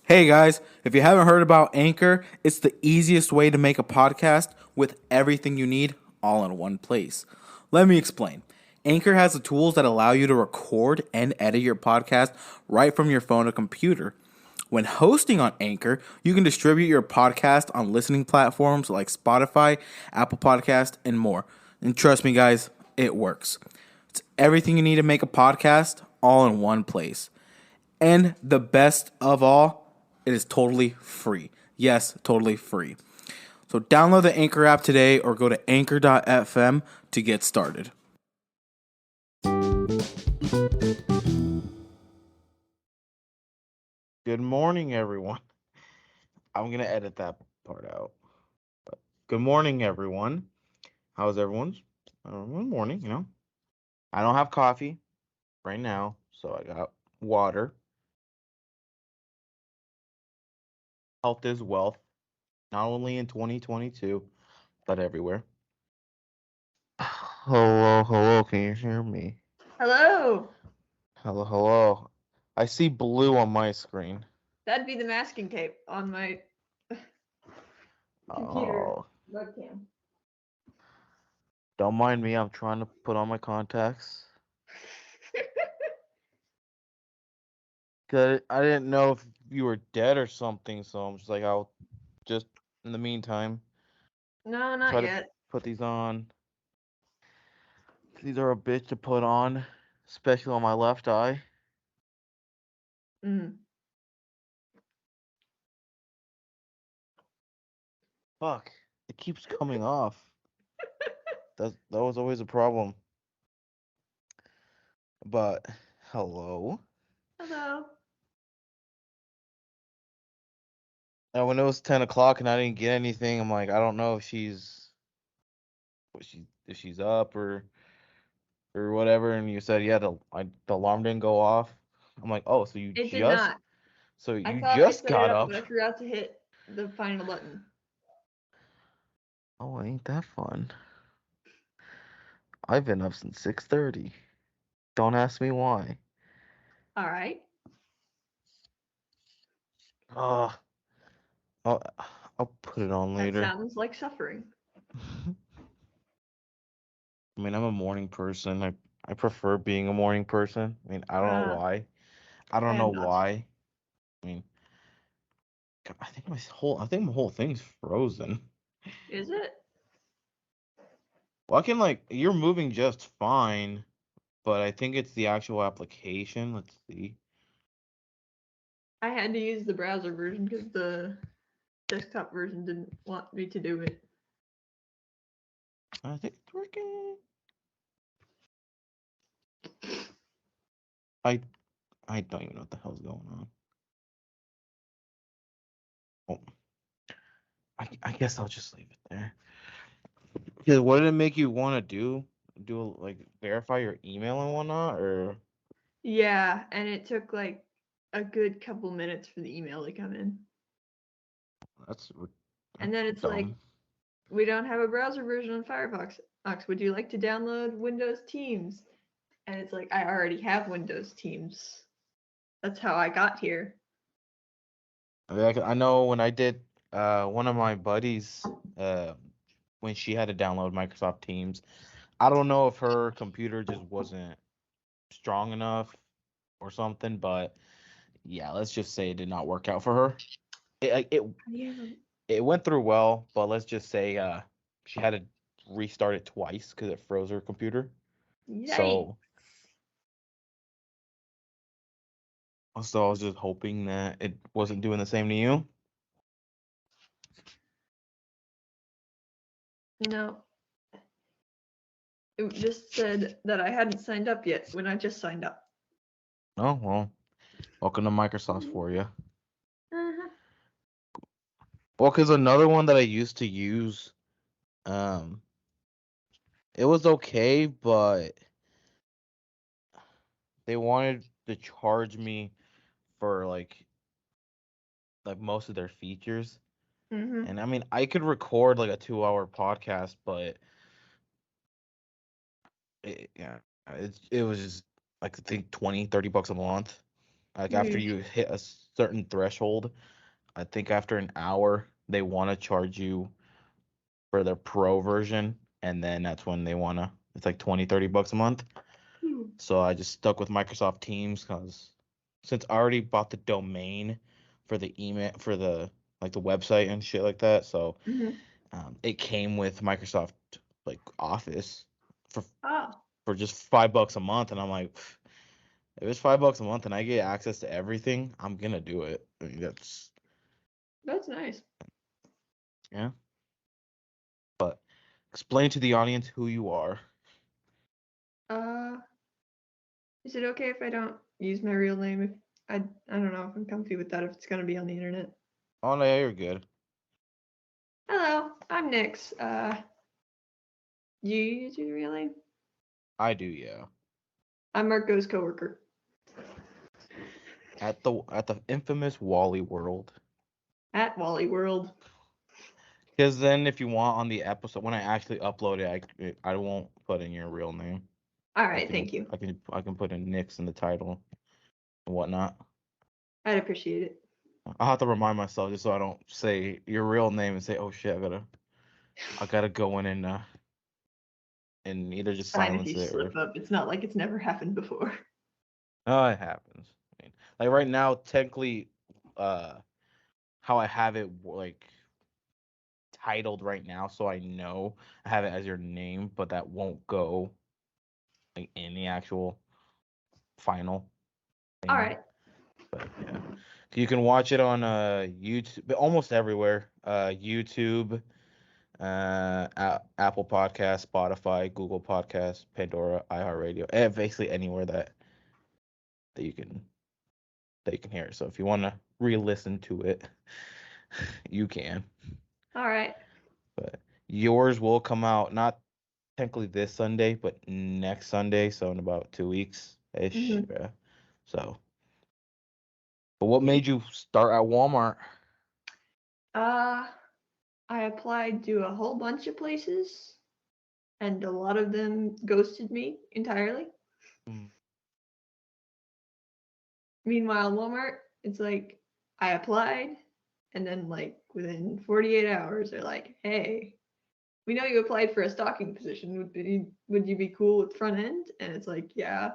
Hey guys, if you haven't heard about Anchor, it's the easiest way to make a podcast with everything you need all in one place. Let me explain. Anchor has the tools that allow you to record and edit your podcast right from your phone or computer. When hosting on Anchor, you can distribute your podcast on listening platforms like Spotify, Apple Podcast, and more. And trust me guys, it works. It's everything you need to make a podcast all in one place. And the best of all, it is totally free. Yes, totally free. So download the Anchor app today or go to anchor.fm to get started. Good morning, everyone. I'm going to edit that part out. But good morning, everyone. How's everyone's morning, I don't have coffee right now, so I got water. Health is wealth, not only in 2022, but everywhere. Hello, hello, can you hear me? Hello. Hello, hello. I see blue on my screen. That'd be the masking tape on my computer Oh, webcam. don't mind me, I'm trying to put on my contacts. Cause I didn't know if you were dead or something, so I'm just like, I'll just in the meantime No, not try to yet. put these on. These are a bitch to put on, especially on my left eye. Mm. Fuck, it keeps coming off. That was always a problem. But hello. Hello. Now when it was 10 o'clock and I didn't get anything, I'm like, I don't know if if she's up or whatever. And you said, yeah, the alarm didn't go off. I'm like, oh, It did not. I you thought I just set it got up, up. but I forgot to hit the final button. Oh, ain't that fun? I've been up since 6:30. Don't ask me why. All right. Uh, I'll, I'll put it on That later. sounds like suffering. I mean, I'm a morning person. I prefer being a morning person. I mean, I don't know Uh, why. I I don't know am not. why. I mean, I think my whole thing's frozen. Is it? Well, I can you're moving just fine, but I think it's the actual application. Let's see. I had to use the browser version because the desktop version didn't want me to do it. I think it's working. I I don't even know what the hell's going on. Oh, I guess I'll just leave it there. Because what did it make you want to do? Do verify your email and whatnot, or Yeah, and it took like a good couple minutes for the email to come in. that's And that's then it's like, dumb. we don't have a browser version on Firefox. Would you like to download Windows Teams? And it's like, I already have Windows Teams. That's how I got here. I know when I did one of my buddies uh when she had to download Microsoft Teams, I don't know if her computer just wasn't strong enough or something, but yeah, let's just say it did not work out for her. It Yeah. it went through well, but let's just say she had to restart it twice because it froze her computer. Yikes. So so I was just hoping that it wasn't doing the same to you. No, it just said that I hadn't signed up yet when I just signed up. Oh well, welcome to Microsoft for you. Uh-huh. Well, because another one that I used to use, um, it was okay, but they wanted to charge me for most of their features. Mm-hmm. And I mean, I could record like a 2 hour podcast, but it was just like I think $20-$30 a month. Like after Yeesh. you hit certain threshold. I think after an hour, they want to charge you for their pro version, and then that's when they want to, it's like 20-30 bucks a month. So I just stuck with Microsoft Teams because since I already bought the domain for the email, for the like the website and shit like that, so Mm-hmm. it came with Microsoft like Office for Oh, for just $5 a month, and I'm like, if it's $5 a month and I get access to everything, I'm gonna do it. I mean, that's nice. yeah. But explain to the audience who you are. Uh, is it okay if I don't use my real name? If I don't know if I'm comfy with that if it's gonna be on the internet. Oh no, you're good. Hello, I'm Nyx. You use your real name? I do, yeah. I'm Marco's coworker. At the infamous Wally World. At Wally World. Because then, if you want on the episode, when I actually upload it, I won't put in your real name. All I right, can thank you. I can put in Nick's in the title and whatnot. I'd appreciate it. I'll have to remind myself just so I don't say your real name and say, oh shit, I gotta go in and either just Fine if silence you it or slip up. It's not like it's never happened before. oh, it happens. I mean, like right now, technically, uh, how I have it like titled right now, so I know I have it as your name, but that won't go like in the actual final All thing. right. But yeah, you can watch it on YouTube, but almost everywhere. YouTube, Apple Podcast, Spotify, Google Podcast, Pandora, iHeartRadio, and basically anywhere that you can hear it. So if you want to re-listen to it, you can. All right. But yours will come out not technically this Sunday, but next Sunday, so in about 2 weeks ish. Mm-hmm. Yeah. So, but what made you start at Walmart? Uh, I applied to a whole bunch of places, and a lot of them ghosted me entirely. Mm. Meanwhile, Walmart, it's like I applied, and then like within 48 hours, they're like, "Hey, we know you applied for a stocking position. Would you be cool with front end?" And it's like, "Yeah."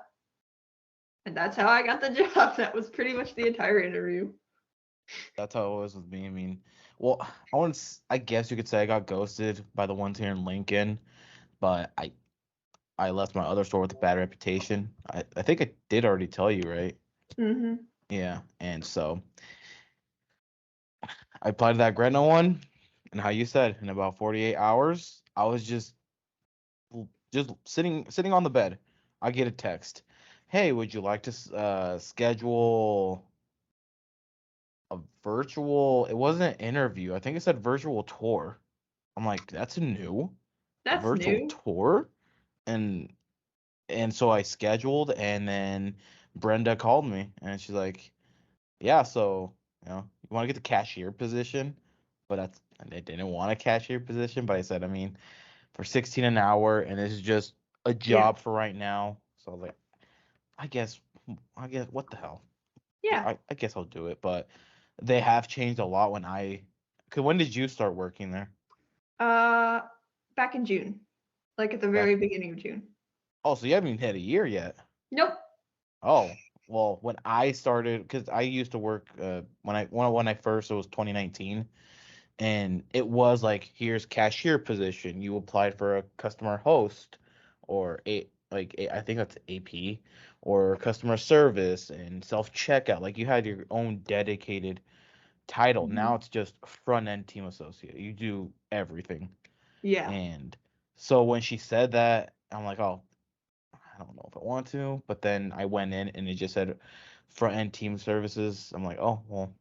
And that's how I got the job. That was pretty much the entire interview. That's how it was with me. I mean, well, I guess you could say I got ghosted by the ones here in Lincoln, but I left my other store with a bad reputation. I think I did already tell you, right? Mm-hmm. Yeah, and so I applied to that Gretna one, and how you said, in about 48 hours, I was just sitting on the bed. I get a text. Hey, would you like to schedule a virtual? It wasn't an interview. I think it said virtual tour. I'm like, that's new. A That's virtual new. tour? And so I scheduled, and then Brenda called me and she's like, yeah, so you want to get the cashier position, but I didn't want a cashier position, but I said, I mean, for 16 an hour, and this is just a Yeah. job for right now. So I was like, I guess what the hell? Yeah. I guess I'll do it, but they have changed a lot cause when did you start working there? Uh, back in June, like at the Back very beginning of June. Oh, so you haven't even hit a year yet. Nope. Oh, well, when I started, because I used to work when I first, it was 2019, and it was like, here's cashier position. You applied for a customer host, or I think that's AP, or customer service and self checkout. Like you had your own dedicated title. Mm-hmm. Now it's just front end team associate. You do everything. Yeah. And so when she said that, I'm like, oh, I don't know if I want to, but then I went in and it just said front end team services. I'm like, oh, well,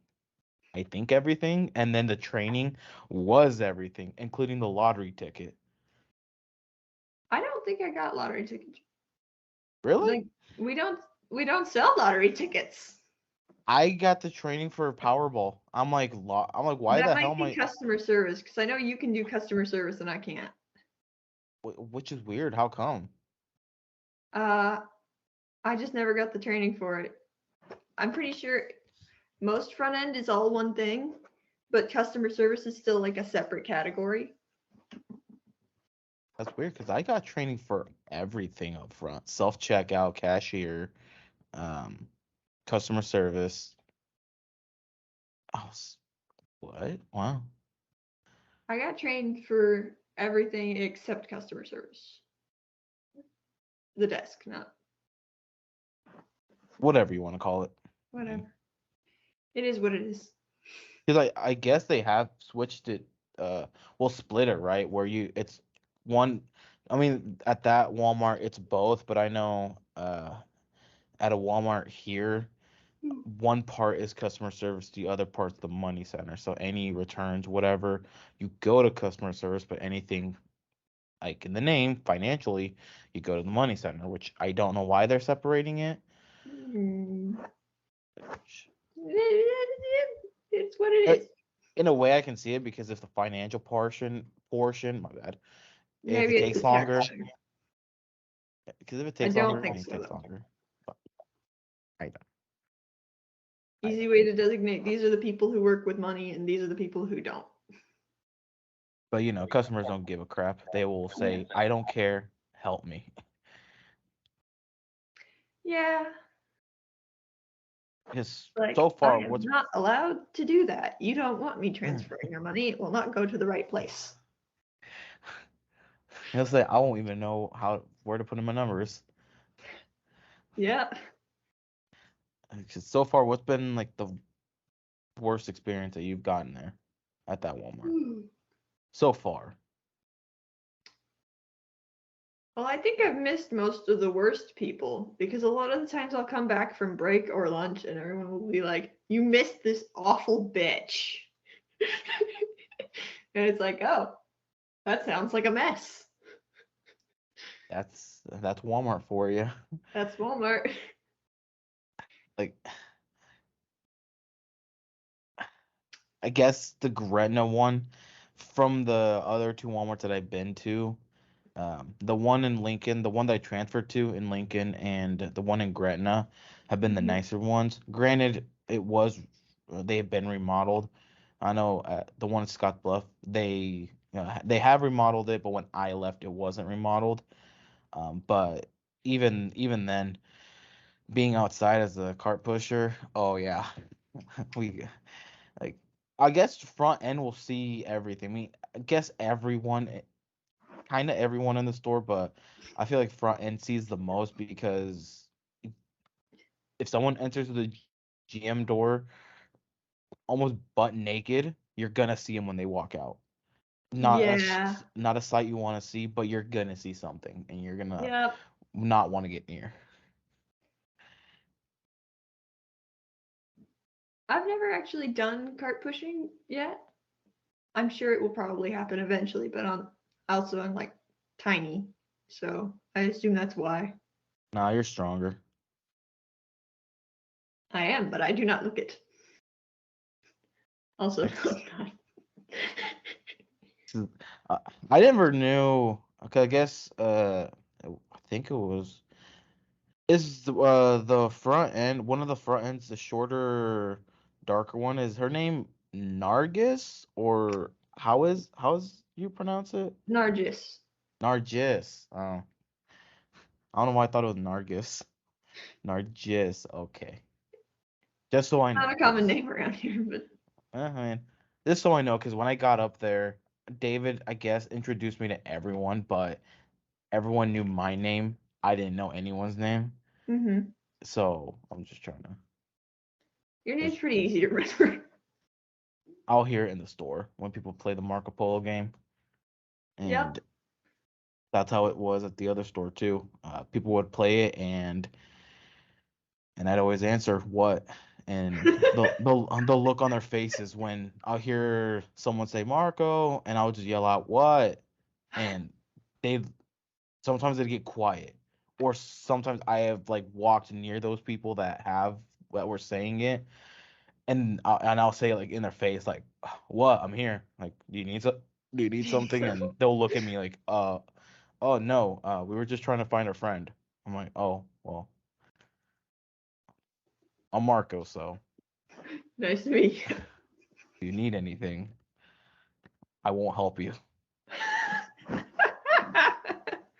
I think everything. And then the training was everything, including the lottery ticket. I don't think I got lottery tickets. Really? Like we don't we don't sell lottery tickets. I got the training for Powerball. I'm like, why That the hell might am be I? customer service because I know you can do customer service and I can't. Which is weird. How come? Uh, I just never got the training for it. I'm pretty sure most front end is all one thing, but customer service is still like a separate category. That's weird because I got training for everything up front: self checkout, cashier, um, customer service. Oh, what? Wow. I got trained for everything except customer service. The desk, not Whatever you want to call it. whatever. It is what it is. Because I guess they have switched it. Well, split it right where it's one. I mean, at that Walmart it's both, but I know at a Walmart here, one part is customer service, the other part's the money center. So any returns, whatever, you go to customer service, but anything like in the name financially, you go to the money center, which I don't know why they're separating it. Hmm. It's what it is. In a way, I can see it because if the financial portion, my bad, if Maybe it it's takes a tax longer, thing. because if it I takes don't longer, think then it so takes though. longer. But I don't. Easy way to designate these are the people who work with money and these are the people who don't. But customers don't give a crap. They will say, "I don't care. Help me." Yeah, Because like so I far, am what's not allowed to do that. You don't want me transferring your money. It will not go to the right place. he'll say, "I won't even know where to put in my numbers." Yeah. 'Cause so far, what's been like the worst experience that you've gotten there at that Walmart so far? Well, I think I've missed most of the worst people because a lot of the times I'll come back from break or lunch and everyone will be like, "You missed this awful bitch." And it's like, "Oh, that sounds like a mess." That's Walmart for you. That's Walmart. Like, I guess the Gretna one from the other two Walmarts that I've been to, the one in Lincoln, the one that I transferred to in Lincoln, and the one in Gretna have been the Mhm. nicer ones. Granted, they have been remodeled. I know the one in Scottsbluff, they have remodeled it, but when I left, it wasn't remodeled. But even then, being outside as a cart pusher, oh yeah, we like I guess front end will see everything. I mean, I guess kind of everyone in the store, but I feel like front end sees the most because if someone enters the GM door almost butt naked, you're gonna see them when they walk out. Yeah. Not a sight you want to see, but you're gonna see something, and you're gonna Yep. not want to get near. I've never actually done cart pushing yet. I'm sure it will probably happen eventually, but I'm like tiny, so I assume that's why. Nah, you're stronger. I am, but I do not look it. Also, no, That's I'm uh, I never knew. Okay, I guess I think it was is the front end one of the front ends the shorter, darker one is her name Nargis or how is you pronounce it? not. Nargis. Nargis. Oh, I don't know why I thought it was Nargis. Nargis. Okay, just so I Not know, a common cause name around here, but I mean, just so I know, cause when I got up there, David I guess introduced me to everyone, but everyone knew my name. I didn't know anyone's name, mm-hmm. so I'm just trying to. Your name's Just pretty easy to remember. I'll hear it in the store when people play the Marco Polo game, Yep. and that's how it was at the other store too. People would play it, and I'd always answer what, and they'll look on their faces when I'll hear someone say Marco, and I'll just yell out what, and they sometimes they get quiet, or sometimes I have like walked near those people that were saying it, and I'll say like in their face like, "What? I'm here. Like, do you need something?" So, And they'll look at me like, oh no, we were just trying to find a friend." I'm like, "Oh, well, I'm Marco, so." Nice to meet you. If you need anything, I won't help you.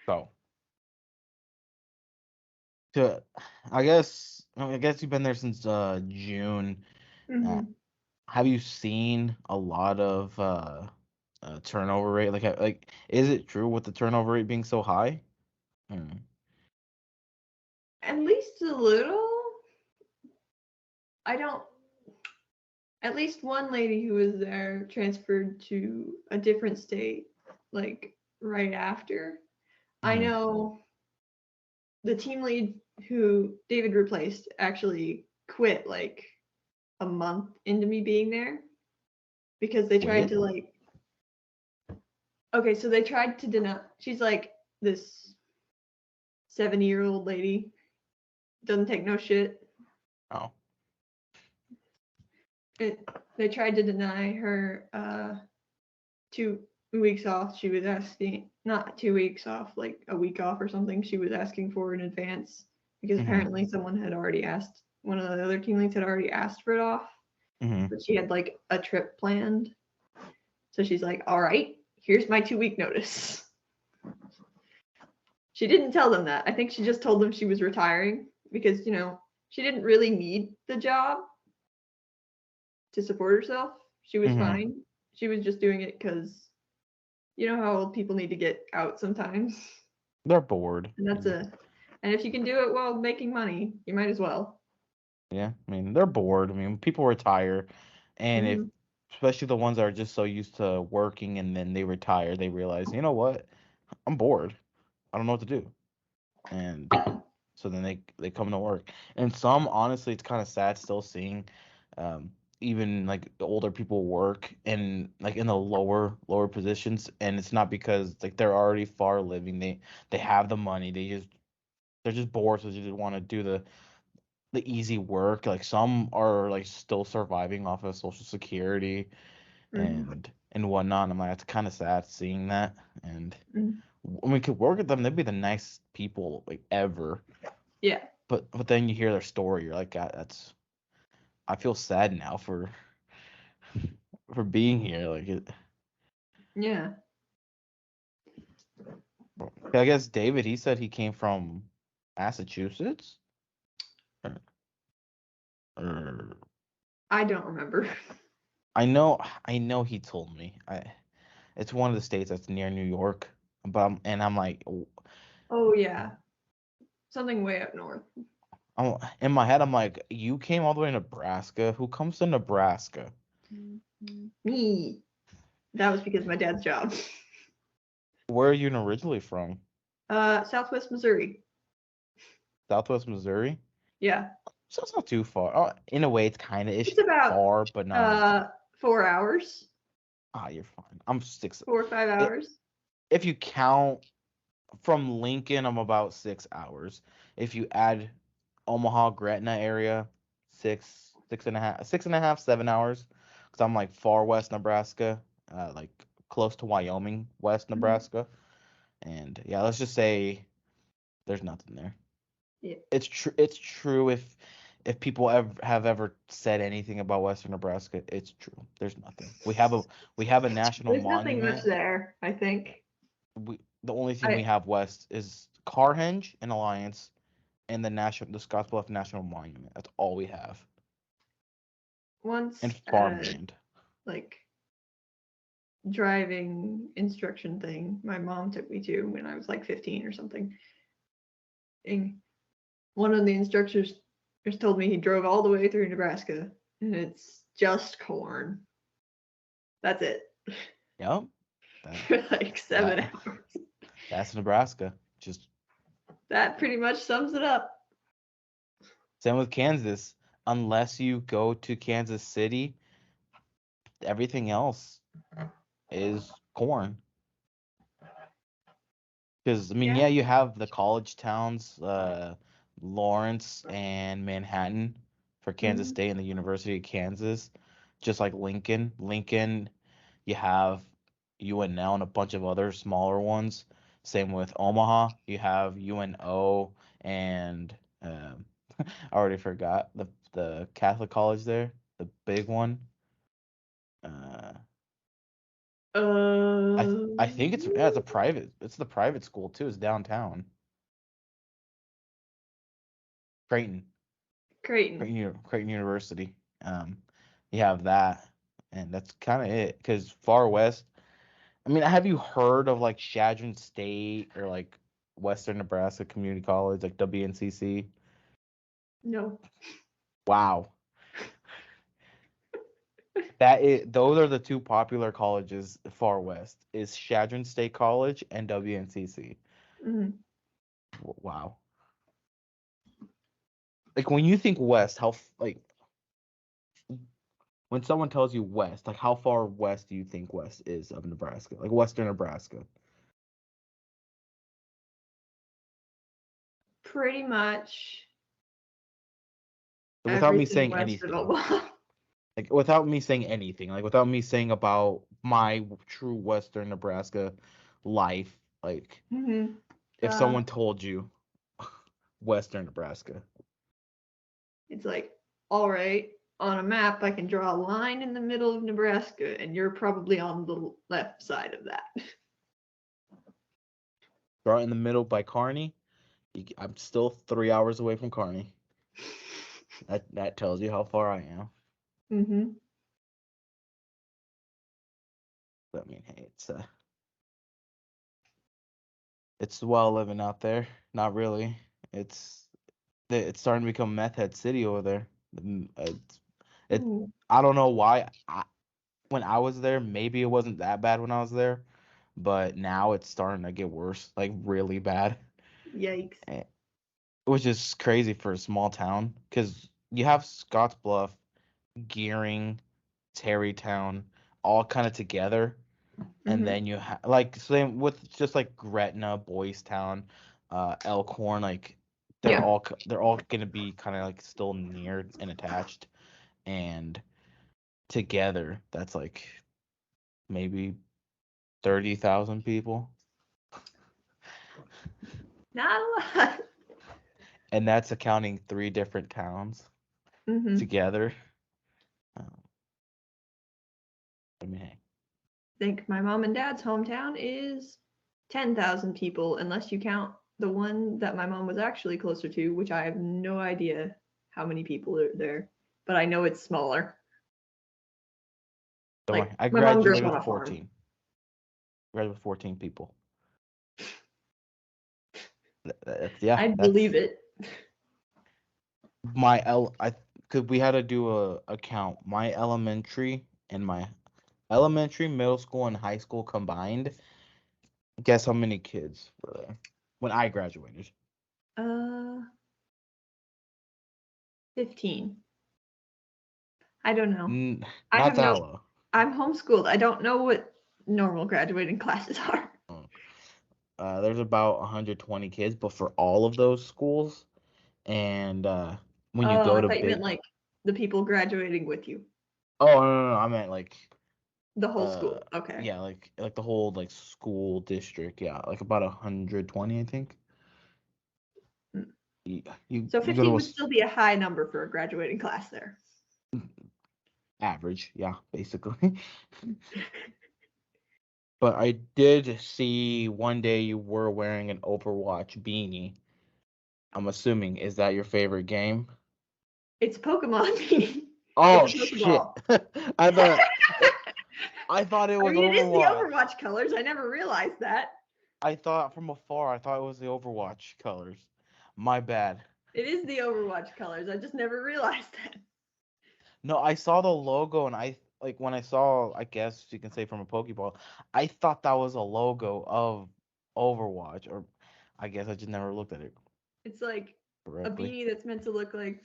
So, to, I guess you've been there since June. Mhm. Have you seen a lot of turnover rate? Like, is it true with the turnover rate being so high? Hmm. At least a little. I don't. At least one lady who was there transferred to a different state, like right after. I Mhm. know the team lead who David replaced actually quit like a month into me being there because they tried Wait. to like. Okay, so they tried to deny. She's like this 70-year-old lady, doesn't take no shit. Oh. They tried to deny her 2 weeks off. She was asking, not 2 weeks off, like a week off or something. She was asking for in advance because Mhm. apparently someone had already asked, one of the other team leads had already asked for it off, Mhm. but she had like a trip planned. So she's like, all right, here's my 2 week notice. She didn't tell them that. I think she just told them she was retiring because, she didn't really need the job to support herself. She was Mhm. fine. She was just doing it because you know how old people need to get out sometimes. They're bored. And and if you can do it while making money, you might as well. Yeah, I mean, they're bored. I mean, people retire, and if Hmm. especially the ones that are just so used to working and then they retire, they realize, you know what? I'm bored. I don't know what to do. And so then they come to work. And some, honestly, it's kind of sad still seeing um even like the older people work in like in the lower positions, and it's not because like they're already far living. They have the money. They're just bored, so they just want to do the easy work. Like some are like still surviving off of Social Security Hmm. and whatnot. I'm like, it's kind of sad seeing that. And Hmm. when we could work with them, they'd be the nice people like ever. Yeah. But then you hear their story, you're like, God, that's I feel sad now for being here. Like it. Yeah. I guess David, he said he came from Massachusetts. Or, or I don't remember. I know he told me. It's one of the states that's near New York. And I'm like, Oh, yeah. Something way up north. in my head, I'm like, you came all the way to Nebraska. Who comes to Nebraska? Me. That was because of my dad's job. Where are you originally from? Southwest Missouri. Southwest Missouri? Yeah. So it's not too far. Oh, in a way, it's kind of ish It's about far, but not. 4 hours, Ah, you're fine. I'm 6. 4 or 5 hours. If you count from Lincoln, I'm about 6 hours. If you add Omaha, Gretna area, 6.5, 7 hours. Because I'm like far west Nebraska, like close to Wyoming, west Mhm. Nebraska. And yeah, let's just say there's nothing there. Yeah. It's true if people have ever said anything about Western Nebraska, it's true. There's nothing. We have a national There's nothing much monument. there, I think. The only thing we I have west is Carhenge and Alliance and the Scottsbluff National Monument. That's all we have. And once at a farmland. like driving instruction thing my mom took me to when I was like 15 or something. And one of the instructors just told me he drove all the way through Nebraska and it's just corn. That's it. Yep. That For like 7 hours. that's Nebraska. Just That pretty much sums it up. same with Kansas. Unless you go to Kansas City, everything else is corn. Because I mean, Yeah. yeah, you have the college towns, Lawrence and Manhattan for Kansas Hmm. State and the University of Kansas, just like Lincoln. Lincoln, you have UNL and a bunch of other smaller ones. Same with Omaha, you have UNO and I already forgot the Catholic college there, the big one. Uh, I think it's a private. It's the private school too. It's downtown. Creighton, Creighton. Creighton University. You have that, and that's kind of it. Because far west. I mean, have you heard of like Shadron State or like Western Nebraska Community College, like WNCC? No. Wow. Those are the two popular colleges far west is Shadron State College and WNCC. Hmm. Wow. Like when you think west, like when someone tells you west, like how far west do you think west is of Nebraska? Like Western Nebraska. Pretty much Without me everything saying west of anything. Omaha. Like without me saying anything, like without me saying about my true Western Nebraska life, like Hmm. if someone told you Western Nebraska. It's like, all right, on a map, I can draw a line in the middle of Nebraska, and you're probably on the left side of that. Right in the middle by Kearney. I'm still 3 hours away from Kearney. That tells you how far I am. Mm-hmm. But I mean, hey, it's well living out there. Not really. It's starting to become meth head city over there. It Ooh, I don't know why. When I was there, maybe it wasn't that bad when I was there, but now it's starting to get worse, like really bad. yikes. Which is crazy for a small town because you have Scottsbluff, Gearing, Terrytown, all kind of together, and Mm-hmm. then you have like same with just like Gretna, Boys Town, Elkhorn, like Yeah. they're all gonna be kind of like still near and attached, and together that's like maybe 30,000 people, Not a lot. and that's accounting 3 different towns Mm-hmm. together. Um, I mean, hey, I think my mom and dad's hometown is 10,000 people, unless you count the one that my mom was actually closer to, which I have no idea how many people are there, but I know it's smaller. don't worry, Like, I my mom grew up graduated on with a farm. 14. Graduated with 14 people. I That's believe it. my I because we had to do a count. My elementary, middle school, and high school combined. Guess how many kids were there when I graduated? Uh, 15. I don't know. I Not have that no. low. I'm homeschooled. I don't know what normal graduating classes are. There's about 120 kids, but for all of those schools, and when you Oh, go I to thought you meant big, like the people graduating with you. oh no, I meant like The whole school. Okay. yeah, like the whole like school district, yeah, like about 120, I think. Mm. You So you go to 15 a would still be a high number for a graduating class there. average, yeah, basically. But I did see one day you were wearing an Overwatch beanie. I'm assuming, is that your favorite game? It's Pokemon. Oh It's a shit! Pokeball. I thought I thought it I was mean, it is the Overwatch. Overwatch colors. I never realized that. I thought from afar, I thought it was the Overwatch colors. My bad. It is the Overwatch colors. I just never realized that. No, I saw the logo and I like when I saw, I guess you can say from a Pokeball, I thought that was a logo of Overwatch, or I guess I just never looked at it It's like a correctly. beanie that's meant to look like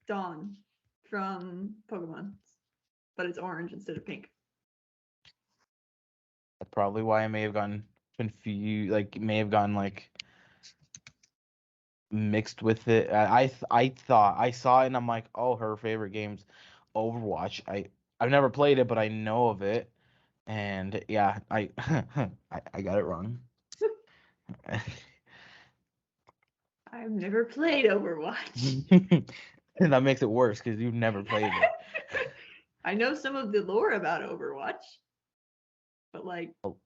Dawn from Pokemon, but it's orange instead of pink. That's probably why I may have gotten confused, like may have gotten like mixed with it. I thought I saw it and I'm like, oh, her favorite game's Overwatch. I've never played it, but I know of it, and yeah, I I got it wrong. I've never played Overwatch. And that makes it worse because you've never played it. I know some of the lore about Overwatch, but like Oh.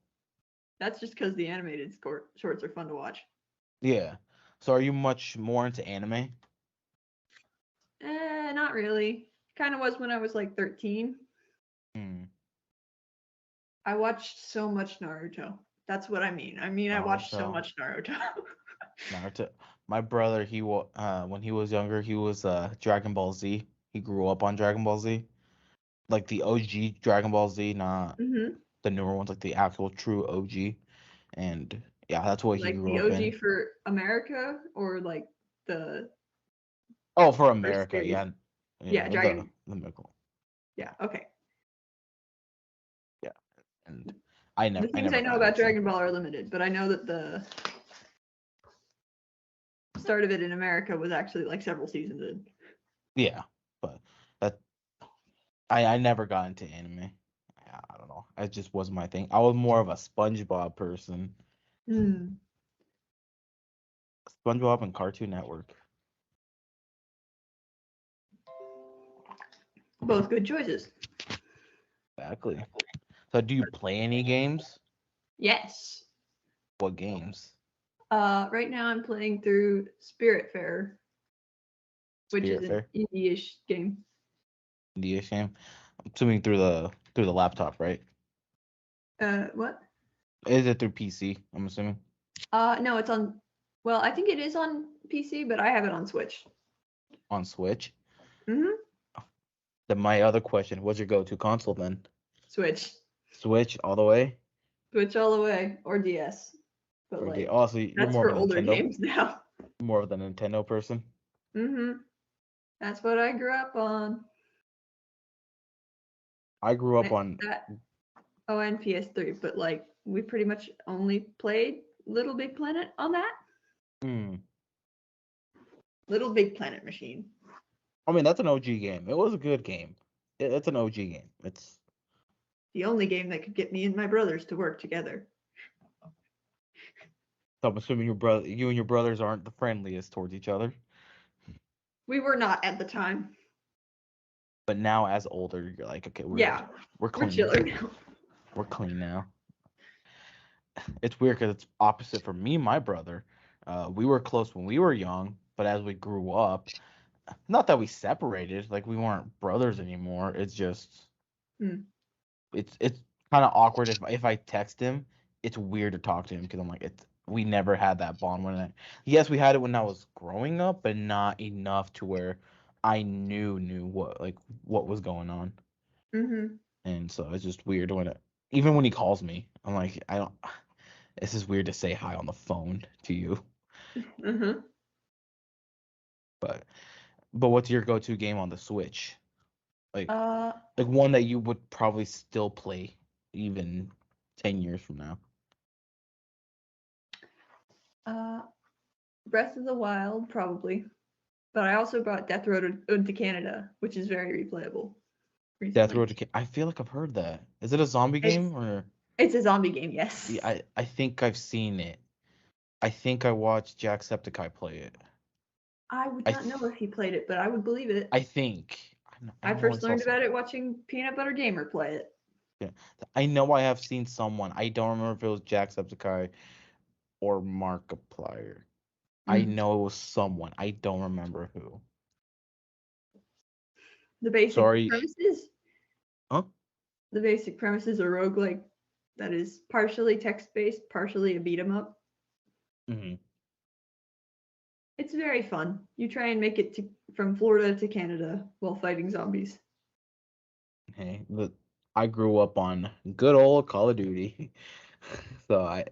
that's just because the animated shorts are fun to watch. Yeah. So are you much more into anime? Not really. Kind of was when I was like 13. Hmm. I watched so much Naruto. That's what I mean. I watched so Naruto. much Naruto. Naruto. My brother, when he was younger, he was Dragon Ball Z. He grew up on Dragon Ball Z, like the OG Dragon Ball Z, not hmm the newer ones, like the actual true OG. And yeah, that's what he Like grew the up OG in. for America or like the Oh, for first America, series. yeah, Yeah, yeah, Dragon. the Mickle, Yeah, okay. yeah. And The I things I never know got about into. Dragon Ball are limited, but I know that the start of it in America was actually like several seasons in. Yeah, but that I never got into anime. I don't know. It just wasn't my thing. I was more of a SpongeBob person. Hmm. SpongeBob and Cartoon Network. Both good choices. Exactly. So do you play any games? Yes. What games? Right now I'm playing through Spiritfarer, which is an Spiritfarer? indie-ish game. DS game? I'm assuming through the laptop, right? What? Is it through PC? I'm assuming. No, it's on. Well, I think it is on PC, but I have it on Switch. On Switch. Mm-hmm. Then my other question, what's your go-to console then? Switch. Switch all the way? Switch all the way, or DS. But Or like, oh, so you're that's more of for a older Nintendo? games now. More of the Nintendo person? Mm-hmm. That's what I grew up on. I grew up Eh, on That Oh, and PS3, but like we pretty much only played Little Big Planet on that. hmm. Little Big Planet machine. I mean, that's an OG game. It was a good game. It's an OG game. It's The only game that could get me and my brothers to work together. so I'm assuming you and your brothers aren't the friendliest towards each other. We were not at the time. But now, as older, you're like, okay, Yeah, we're we're clean. chiller now. We're clean now. It's weird because it's opposite for me and my brother. We were close when we were young, but as we grew up, not that we separated, like we weren't brothers anymore. It's just Hmm. it's kind of awkward if I text him. It's weird to talk to him because I'm like we never had that bond yes, we had it when I was growing up, but not enough to where I knew what was going on. Mm-hmm. And so it's just weird even when he calls me, I'm like, I don't. This is weird to say hi on the phone to you. Mm-hmm. But what's your go-to game on the Switch? Like Uh, one that you would probably still play even 10 years from now. uh, Breath of the Wild probably, but I also brought Death Road into Canada, which is very replayable. Death Recently, Road to I feel like I've heard that. Is it a zombie it's game or it's a zombie game. Yes, yeah, I think I've seen it. I think I watched Jacksepticeye play it. I would I not know th- if he played it, but I would believe it. I think I I know I first saw learned some. about it watching Peanut Butter Gamer play it. Yeah. I know I have seen someone. I don't remember if it was Jacksepticeye or Markiplier. I Mm. know it was someone. I don't remember who. The basic Sorry. premises. Huh? The basic premise is a roguelike that is partially text-based, partially a beat 'em up. Hmm. It's very fun. You try and make it from Florida to Canada while fighting zombies. Hey, but I grew up on good old Call of Duty. So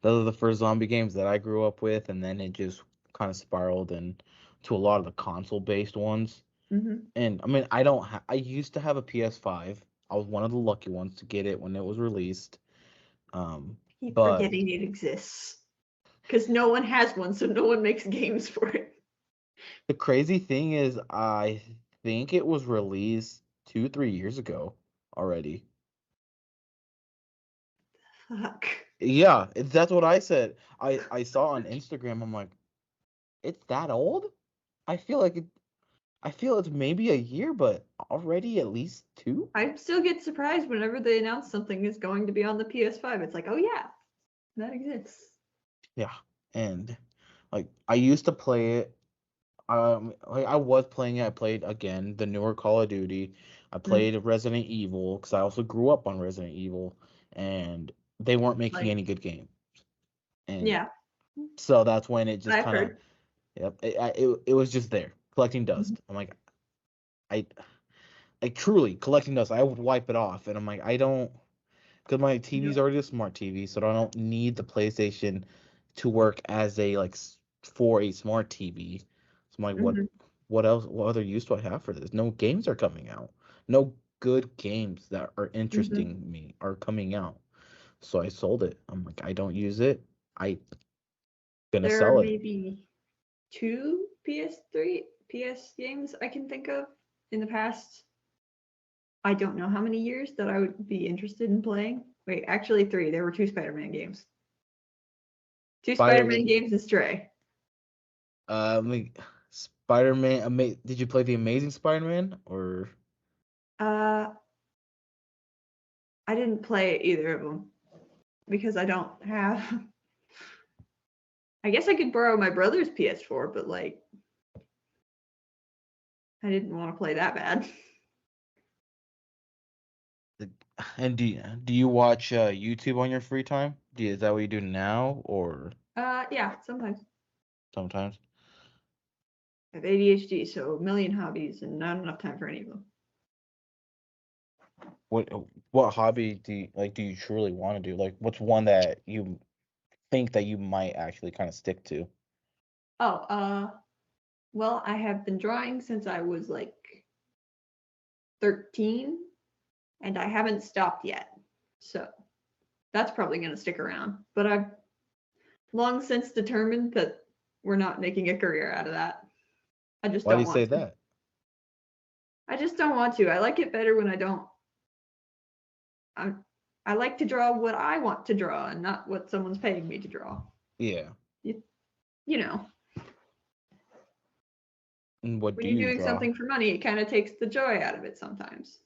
those are the first zombie games that I grew up with, and then it just kind of spiraled into a lot of the console-based ones. Mm-hmm. And I mean, I used to have a PS5. I was one of the lucky ones to get it when it was released. Keep But forgetting it exists. Because no one has one, so no one makes games for it. the crazy thing is, I think it was released 2, 3 years ago already. Fuck. Yeah, that's what I said. I saw on Instagram. I'm like, it's that old? I feel like it. I feel it's maybe a year, but already at least 2. I still get surprised whenever they announce something is going to be on the PS5. It's like, oh yeah, that exists. Yeah, and like I used to play it. Like I was playing it. I played again the newer Call of Duty. I Mm. played Resident Evil because I also grew up on Resident Evil, and they weren't making Like, any good games. And yeah, so that's when it just I've kind of, heard. yep, it was just there collecting Mhm. dust. I'm like, I like truly collecting dust. I would wipe it off, and I'm like, I don't, because my TV's Yep. already a smart TV, so I don't need the PlayStation to work as a for a smart TV. So I'm like, Mhm. what else? What other use do I have for this? No games are coming out. No good games that are Mhm. interesting me are coming out. So I sold it. I'm like, I don't use it. I gonna There are sell it. maybe 2 PS3 PS games I can think of in the past. I don't know how many years that I would be interested in playing. Wait, actually 3. There were 2 Spider-Man games. 2 Spider, Spider-Man games and Stray. like Spider-Man. Did you play the Amazing Spider-Man or Uh, I didn't play either of them because I don't have. I guess I could borrow my brother's PS4, but like I didn't want to play that bad. and do you watch YouTube on your free time? Is that what you do now or Yeah, sometimes sometimes? I have ADHD, so a million hobbies and not enough time for any of them. What what hobby do you truly want to do? Like what's one that you think that you might actually kind of stick to? Oh, well, I have been drawing since I was like 13, and I haven't stopped yet. So that's probably going to stick around. But I've long since determined that we're not making a career out of that. I just Why do don't you say want to. that? I just don't want to. I like it better when I don't. I'm, I like to draw what I want to draw and not what someone's paying me to draw. Yeah. You, you know, And what when do you're you doing draw? something for money, it kind of takes the joy out of it sometimes.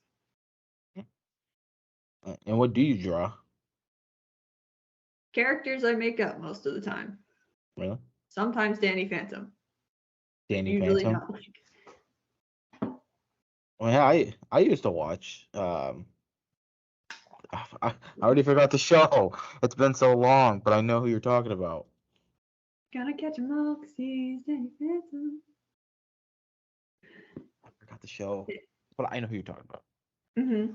And what do you draw? Characters I make up most of the time. Really? Sometimes Danny Phantom, but Danny usually Phantom? not like. Well, yeah, I used to watch. I already forgot the show. It's been so long, but I know who you're talking about. Gonna catch 'em all 'cause he's Danny Phantom. I forgot the show, but I know who you're talking about. Mm-hmm.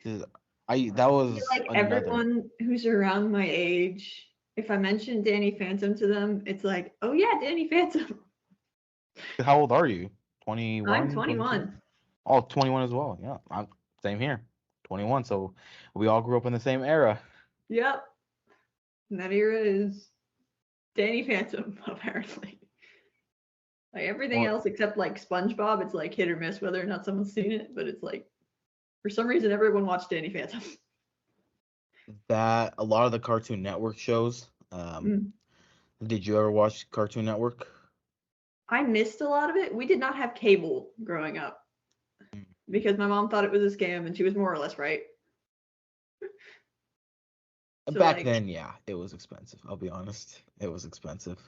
'Cause that I feel was like another. everyone who's around my age, if I mention Danny Phantom to them, it's like, oh yeah, Danny Phantom. How old are you? I'm 21, 22? 21. Oh, 21 as well. Yeah, same here. 21. So we all grew up in the same era. Yep. And that era is Danny Phantom, apparently. Like everything Well, else except like SpongeBob, it's like hit or miss whether or not someone's seen it, but it's like for some reason everyone watched Danny Phantom. that a lot of the Cartoon Network shows. Mm. Did you ever watch Cartoon Network? I missed a lot of it. We did not have cable growing up because my mom thought it was a scam and she was more or less right. So Back like then, yeah, it was expensive. I'll be honest. It was expensive.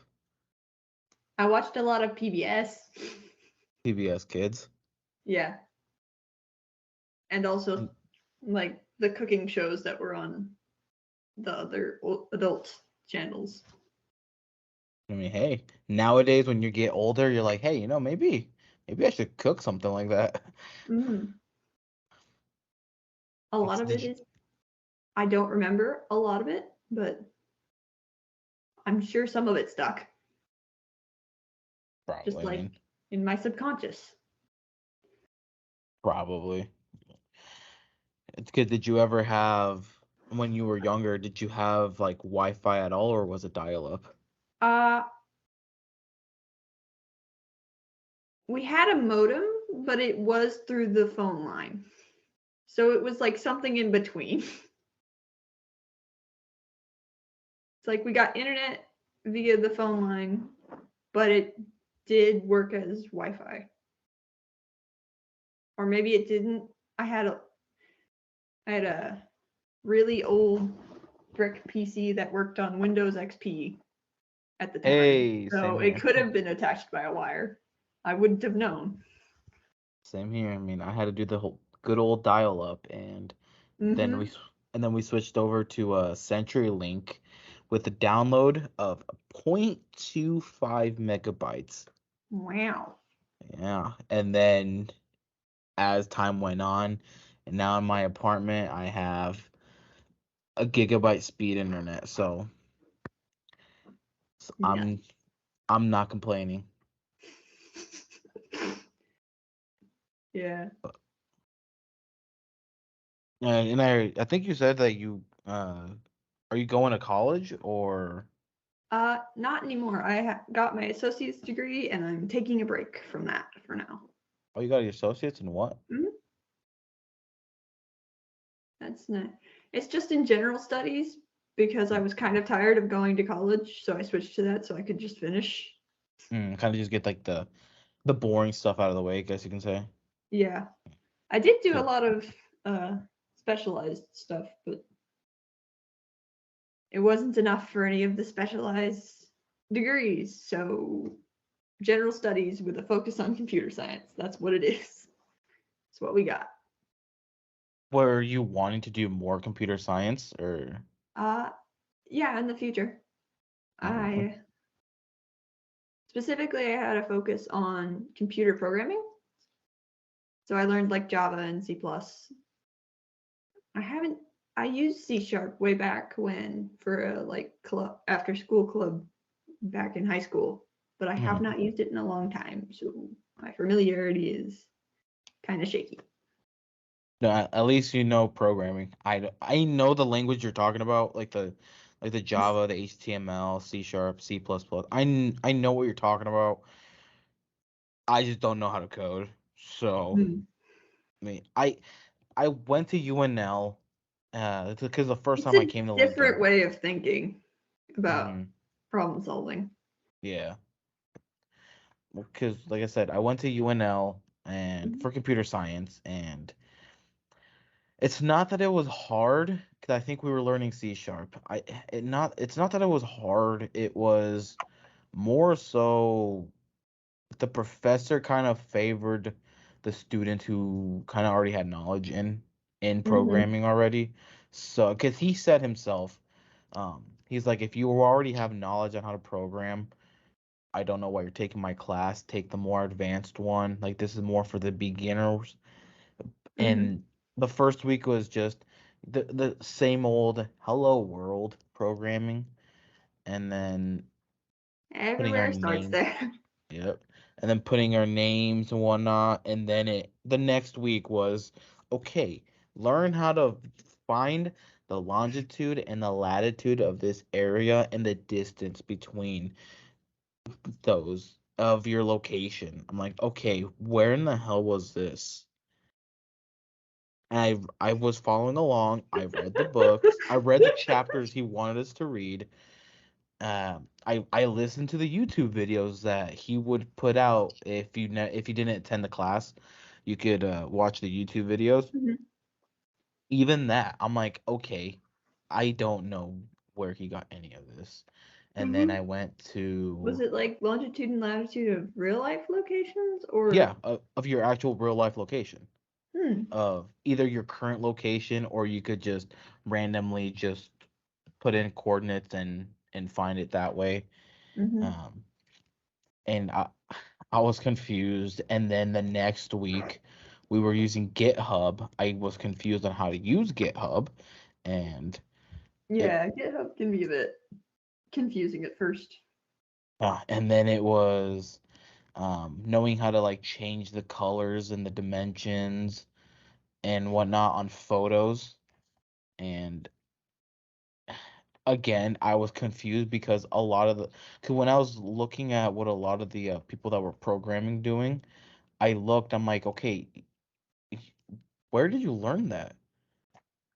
I watched a lot of PBS. PBS Kids. Yeah. And also like the cooking shows that were on the other adult channels. I mean, hey, nowadays when you get older, you're like, hey, maybe I should cook something like that. Mm. A lot of Did it you is I don't remember a lot of it, but I'm sure some of it stuck. Just probably? I like mean, in my subconscious. probably. It's good. Did you ever have when you were younger? Did you have like Wi-Fi at all, or was it dial-up? Uh we had a modem, but it was through the phone line. So it was like something in between. It's like we got internet via the phone line, but it did work as Wi-Fi. Or maybe it didn't. I had a really old brick PC that worked on Windows XP at the time. Hey, So same it here. could have been attached by a wire. I wouldn't have known. Same here. I mean, I had to do the whole good old dial-up, and then Mm-hmm. we switched over to a CenturyLink with a download of 0.25 megabytes. Wow. Yeah, and then as time went on, and now in my apartment, I have a gigabyte speed internet, so Yeah. I'm not complaining. Yeah. And I think you said that you are you going to college or Not anymore. I got my associate's degree and I'm taking a break from that for now. oh you got your associates in what? Mhm. That's not. It's just in general studies because I was kind of tired of going to college, so I switched to that so I could just finish. Kind of just get like the boring stuff out of the way, I guess you can say. Yeah. I did do a Good. lot of specialized stuff, but it wasn't enough for any of the specialized degrees. So general studies with a focus on computer science. That's what it is. That's what we got. Were you wanting to do more computer science or Uh yeah, in the future. Mhm. I specifically I had a focus on computer programming. So I learned like Java and C++. I haven't I used C Sharp way back when for a like club after school club back in high school, but I have Mhm. not used it in a long time, so my familiarity is kind of shaky. No, at least you know programming. I know the language you're talking about, like the Java, the HTML, C Sharp, C++. I know what you're talking about. I just don't know how to code. So, Hmm. I mean, I went to UNL because the first It's time I a came to Lincoln. different way of thinking about hmm problem solving. Yeah, because like I said, I went to UNL and Mhm. for computer science, and it's not that it was hard because I think we were learning C sharp. It's not that it was hard. It was more so the professor kind of favored the student who kind of already had knowledge in Mhm. programming already. So, because he said himself, he's like, if you already have knowledge on how to program, I don't know why you're taking my class. Take the more advanced one. Like this is more for the beginners. Mhm. And the first week was just the same old hello world programming, and then putting our Everywhere starts names. there. Yep. And then putting our names and whatnot. And then the next week was okay, learn how to find the longitude and the latitude of this area and the distance between those of your location. I'm like, okay, where in the hell was this? And I was following along. I read the books. I read the chapters he wanted us to read. I listened to the YouTube videos that he would put out if you didn't attend the class, you could watch the YouTube videos. Mhm. Even that, I'm like, okay, I don't know where he got any of this. And then I Mhm. went Was to it like longitude and latitude of real life locations or? yeah, of your actual real life location Hmm. of either your current location or you could just randomly just put in coordinates and find it that way. Mhm. Um, and I was confused. And then the next week, we were using GitHub. I was confused on how to use GitHub, and it Yeah, GitHub can be a bit confusing at first. and then it was knowing how to like change the colors and the dimensions and whatnot on photos. And again, I was confused because a lot of cause when I was looking at what a lot of the people that were programming doing, I'm like, okay, where did you learn that?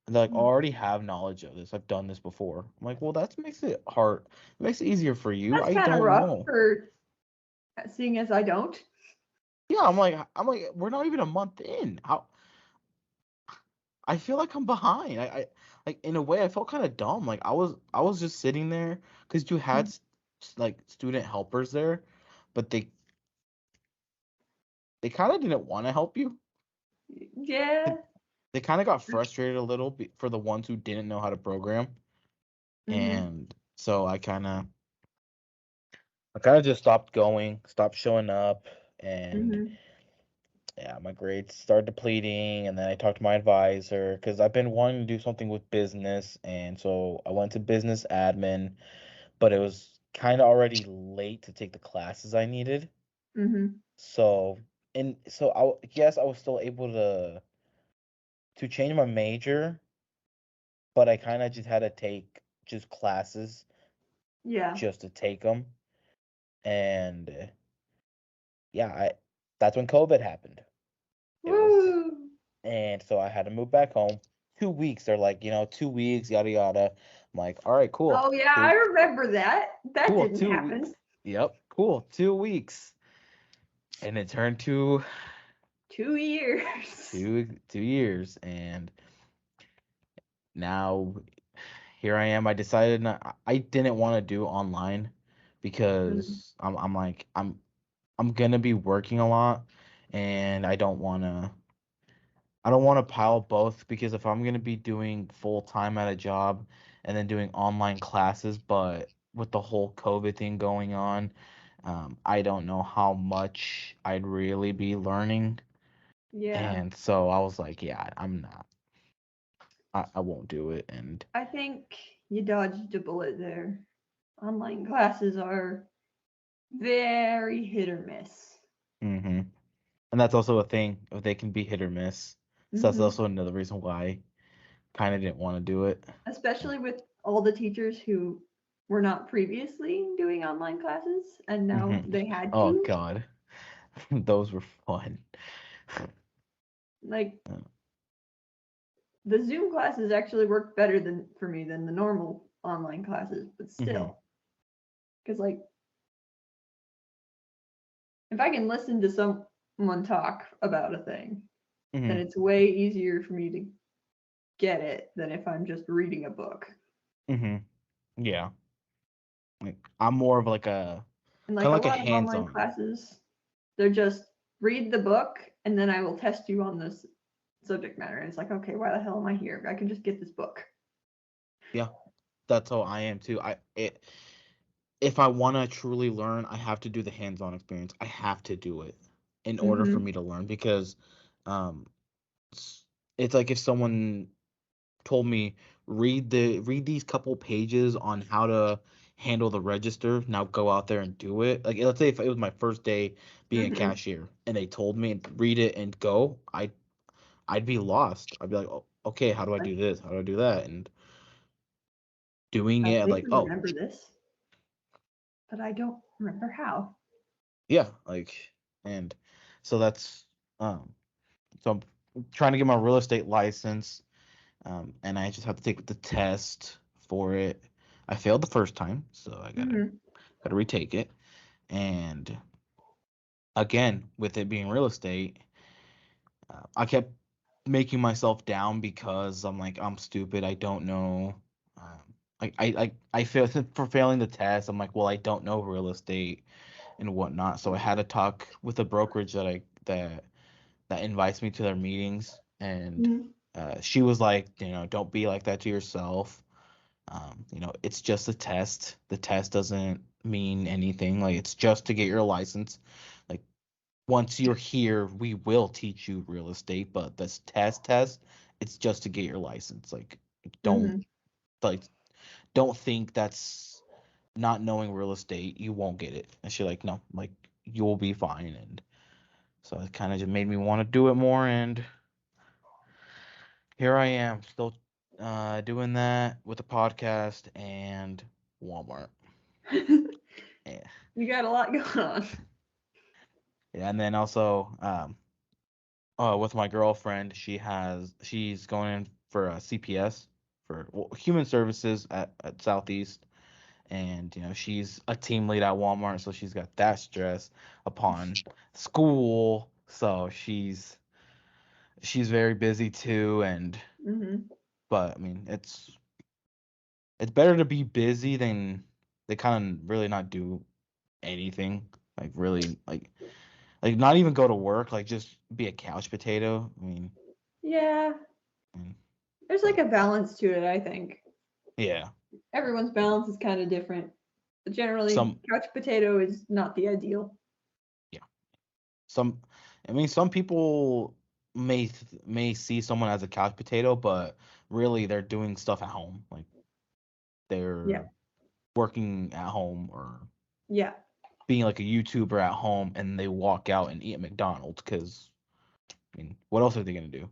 And they're like, "Oh, I Mm. already have knowledge of this. I've done this before." I'm like, well, that makes it hard. It makes it easier for you. That's I kind of don't rough know. for Seeing as I don't. Yeah, I'm like, we're not even a month in. How I feel like I'm behind. Like in a way, I felt kind of dumb. Like I was just sitting there because you had like student helpers there, but they kind of didn't want to help you. Yeah. They kind of got frustrated a little for the ones who didn't know how to program, Mhm. and so I kind of just stopped going, stopped showing up, and Mhm. yeah, my grades started depleting. And then I talked to my advisor because I've been wanting to do something with business, and so I went to business admin, but it was kind of already late to take the classes I needed. Mhm. So yes, I was still able to change my major, but I kind of just had to take just classes Yeah. just to take them. And yeah, I that's when COVID happened. It was, Woo. and so I had to move back home. 2 weeks. They're like, 2 weeks, yada yada. I'm like, all right, cool, Oh yeah, I remember that. That cool, didn't 2 weeks. happen. Yep, cool, 2 weeks, and it turned to 2 years. two years, and now here I am. I decided I didn't want to do online Mhm. because I'm like I'm gonna be working a lot, and I don't want to pile both because if I'm gonna be doing full time at a job and then doing online classes, but with the whole COVID thing going on, I don't know how much I'd really be learning. Yeah. And so I was like, yeah, I'm not. I won't do it. And I think you dodged a bullet there. Online classes are very hit or miss. hmm and that's also a thing. They can be hit or miss. So that's Mhm. also another reason why I kind of didn't want to do it. Especially with all the teachers who were not previously doing online classes and now hmm they had Oh to. God, those were fun. Like the Zoom classes actually worked better than for me than the normal online classes, but hmm still. Because like if I can listen to someone talk about a thing, then hmm it's way easier for me to get it than if I'm just reading a book. hmm Yeah. Like I'm more of like a And kind like of a like a lot of online hands-on. classes, they're just read the book and then I will test you on this subject matter. And it's like, okay, why the hell am I here? I can just get this book. Yeah, that's how I am too. If I want to truly learn, I have to do the hands-on experience. I have to do it in order for Mm-hmm. me to learn because um it's it's like if someone told me read these couple pages on how to handle the register. Now go out there and do it. Like let's say if it was my first day being a Mm-hmm. cashier and they told me read it and go, I'd be lost. I'd be like, oh, okay, how do I do this? How do I do that? And doing I it like, vaguely oh, remember this, but I don't remember how. yeah, like, and so that's so I'm trying to get my real estate license, and I just have to take the test for it. I failed the first time, so I Mm-hmm. gotta retake it. And again, with it being real estate, I kept making myself down because I'm like, I'm stupid. I don't know. I failed for failing the test. I'm like, well, I don't know real estate and whatnot. So I had to talk with a brokerage that invites me to their meetings, and Mm-hmm. she was like, don't be like that to yourself. It's just a test. The test doesn't mean anything. Like it's just to get your license. Like once you're here, we will teach you real estate, but this test, it's just to get your license. Like don't Mm-hmm. like don't think that's not knowing real estate, you won't get it. And she's like, no, like you'll be fine. And so it kind of just made me want to do it more. And here I am, still doing that with the podcast and Walmart. Yeah. You got a lot going on. Yeah, and then also with my girlfriend, she's going in for a CPS for human services at Southeast, and she's a team lead at Walmart, so she's got that stress upon school. So she's very busy too, and Mm-hmm. but I mean it's better to be busy than they kind of really not do anything, like really like not even go to work, like just be a couch potato. Yeah, I mean, there's like a balance to it, I think. yeah, Everyone's balance is kind of different. But generally, some couch potato is not the ideal. yeah some some people may see someone as a couch potato, but really they're doing stuff at home, like Yeah. they're working at home or Yeah. being like a YouTuber at home, and they walk out and eat at McDonald's because what else are they gonna do?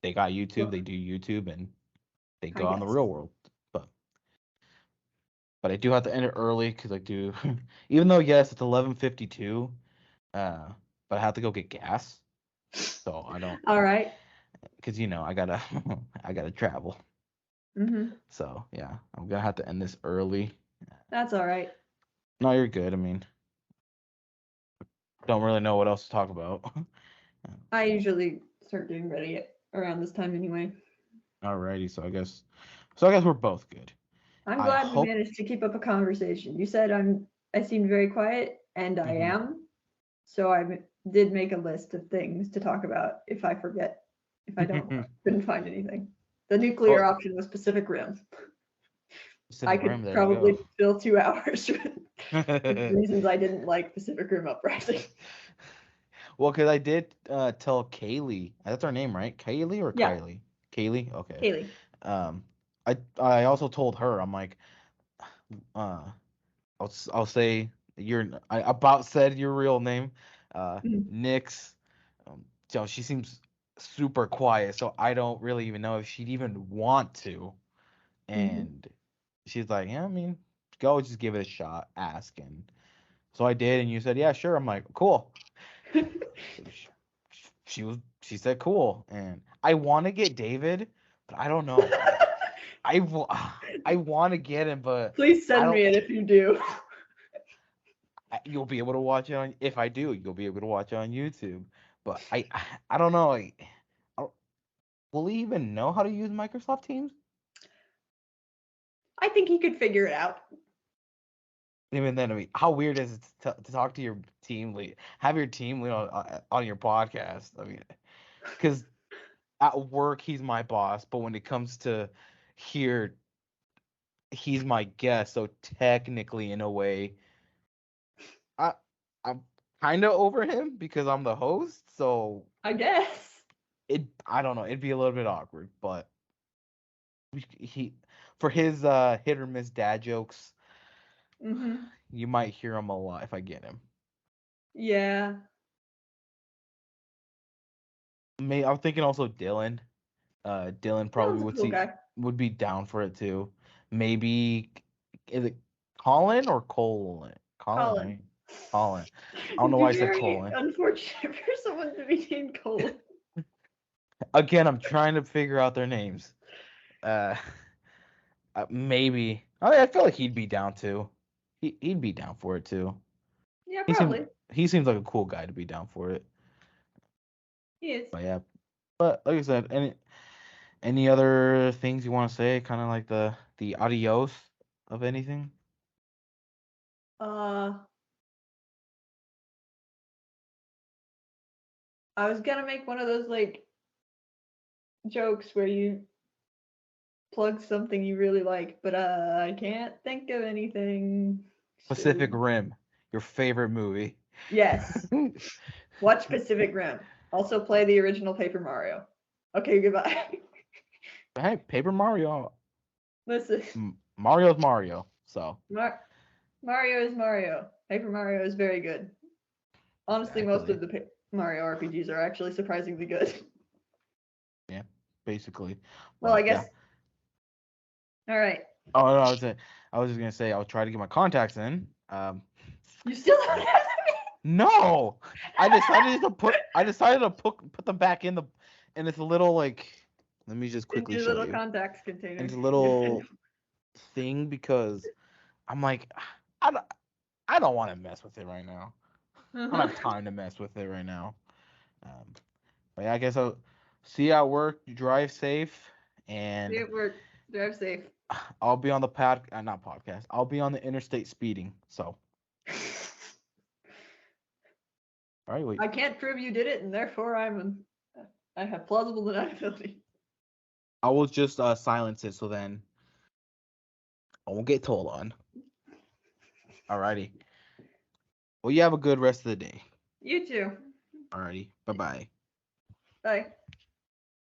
They got YouTube, Well, they do YouTube, and they I go out in the guess. real world. But I do have to end it early because I do, even though yes, it's 11:52, but I have to go get gas, so I don't, All right. because I gotta I gotta travel. Mm-hmm. So yeah, I'm gonna have to end this early. That's all right. No, you're good. Don't really know what else to talk about. I usually start getting ready around this time anyway. Alrighty, so I guess we're both good. I'm I glad we hope. managed to keep up a conversation. You said I seemed very quiet, and I Mhm. am. So I did make a list of things to talk about if I forget, if I couldn't find anything. The nuclear Oh, option was Pacific Rim. I Pacific Rim. could There you probably go. fill 2 hours with reasons I didn't like Pacific Rim Uprising. Well, because I did tell Kaylee. That's her name, right? Kaylee or Yeah, Kylie? Kaylee. Okay. Kaylee. Um, I also told her, I'm like, uh, I'll say I about said your real name, Mm. Nyx. She seems super quiet, so I don't really even know if she'd even want to. Mhm. And she's like, yeah, go just give it a shot, ask. And so I did, and you said, yeah, sure. I'm like, cool. She said cool, and I want to get David, but I don't know. I want to get him, but Please I send don't. me it if you do. You'll be able to watch it on. If I do, you'll be able to watch it on YouTube. But I don't know. I don't- will he even know how to use Microsoft Teams? I think he could figure it out. Even then, how weird is it to talk to your team lead, have your team lead on your podcast? Because at work he's my boss, but when it comes to here, he's my guest. So technically, in a way, I I'm kind of over him because I'm the host. So I guess. I don't know. It'd be a little bit awkward, but he for his hit or miss dad jokes, Mhm. you might hear him a lot if I get him. Yeah. I'm thinking also Dylan. Dylan probably Dylan's a cool guy. would be down for it too. Maybe is it Colin or Colin? Colin, Colin. right? Colin. I don't It'd know be why I said very Colin. unfortunate for someone to be named Colin. Again, I'm trying to figure out their names. Uh, maybe. I feel like he'd be down too. He'd be down for it too. Yeah, He seems probably. he seems like a cool guy to be down for it. He is. But yeah. But like I said, any other things you want to say? Kind of like the adios of anything. Uh, I was gonna make one of those like jokes where you plug something you really like, but I can't think of anything. Pacific So Rim, your favorite movie. yes, watch Pacific Rim. Also play the original Paper Mario. Okay, goodbye. Hey, Paper Mario. Listen, Mario's Mario. So Mario is Mario. Paper Mario is very good. Honestly, most exactly. of the Mario RPGs are actually surprisingly good. Yeah, basically. Well, I But yeah. guess. All right. Oh no, I was just gonna say I'll try to get my contacts in. You still don't have them. No, I decided to put them back in this little like. Let me just In quickly your show little you. contacts In container. this little thing because I'm like, I don't, I don't want to mess with it right now. I don't have time to mess with it right now. Um, but yeah, I guess I'll see you at work. Drive safe, See and you at work. Drive safe. I'll be on the not podcast. I'll be on the interstate speeding. So, all right, wait. I can't prove you did it, and therefore I have plausible deniability. I will just silence it so then I won't get told on. Alrighty. Well, you have a good rest of the day. You too. Alrighty. Bye bye. Bye.